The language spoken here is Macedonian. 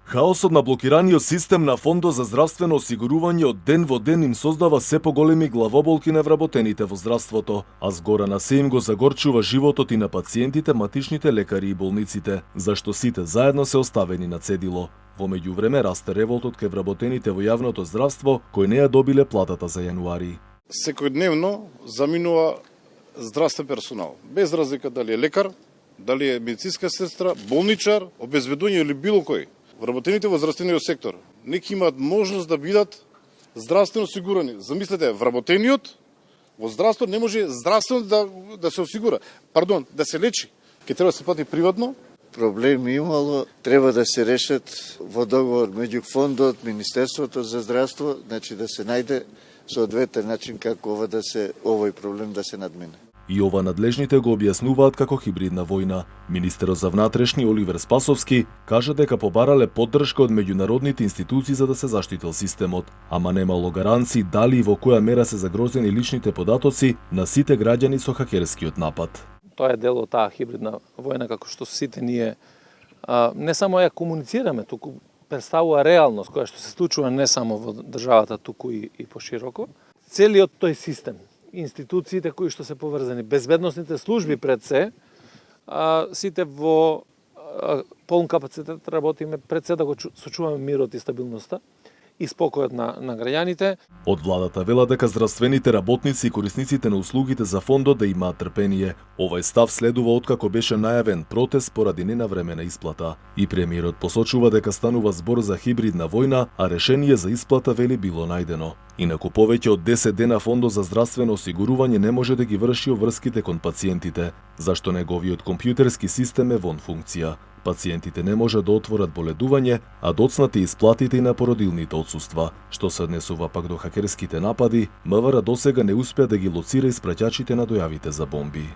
Хаосот на блокираниот систем на Фондот за здравствено осигурување од ден во ден им создава се поголеми главоболки на вработените во здравството, а згора на се им го загорчува животот и на пациентите, матичните лекари и болниците, зашто сите заедно се оставени на цедило. Во меѓувреме расте револтот кај вработените во јавното здравство кои не ја добиле платата за јануари. Секојдневно заминува здравствен персонал, без разлика дали е лекар, дали е медицинска сестра, болничар, обезбедување или било кој. Вработените во здравствениот сектор неки имаат можност да бидат здравствено осигурани. Замислете, вработениот во здравство не може здравствено да се осигура, да се лечи. Ке треба да се плати приватно. Проблеми имало, треба да се решат во договор меѓу фондот, Министерството за здравство, значи да се најде соодветен начин како овој проблем да се надмине. И ова надлежните го објаснуваат како хибридна војна. Министерот за внатрешни Оливер Спасовски кажа дека побарале поддршка од меѓународните институции за да се заштитил системот, ама немало гаранции дали и во која мера се загрозени личните податоци на сите граѓани со хакерскиот напад. Тоа е дел од таа хибридна војна, како што сите ние не само ја комуницираме, туку представува реалност која што се случува не само во државата, туку и пошироко. Целиот тој систем, институциите кои што се поврзани, безбедносните служби пред се, сите во полн капацитет работиме пред се да го сочуваме мирот и стабилноста и спокојот на граѓаните. Од владата велат дека здравствените работници и корисниците на услугите за фондот да имаат трпение. Овој став следува откако беше најавен протест поради ненавремена исплата. И премиерот посочува дека станува збор за хибридна војна, а решение за исплата вели било најдено. Инаку повеќе од 10 дена Фондот за здравствено осигурување не може да ги врши обврските кон пациентите, зашто неговиот компјутерски систем е вон функција. Пациентите не може да отворат боледување, а доцнати исплатите и на породилните отсуства. Што се однесува пак до хакерските напади, МВР досега не успеа да ги лоцира испраќачите на дојавите за бомби.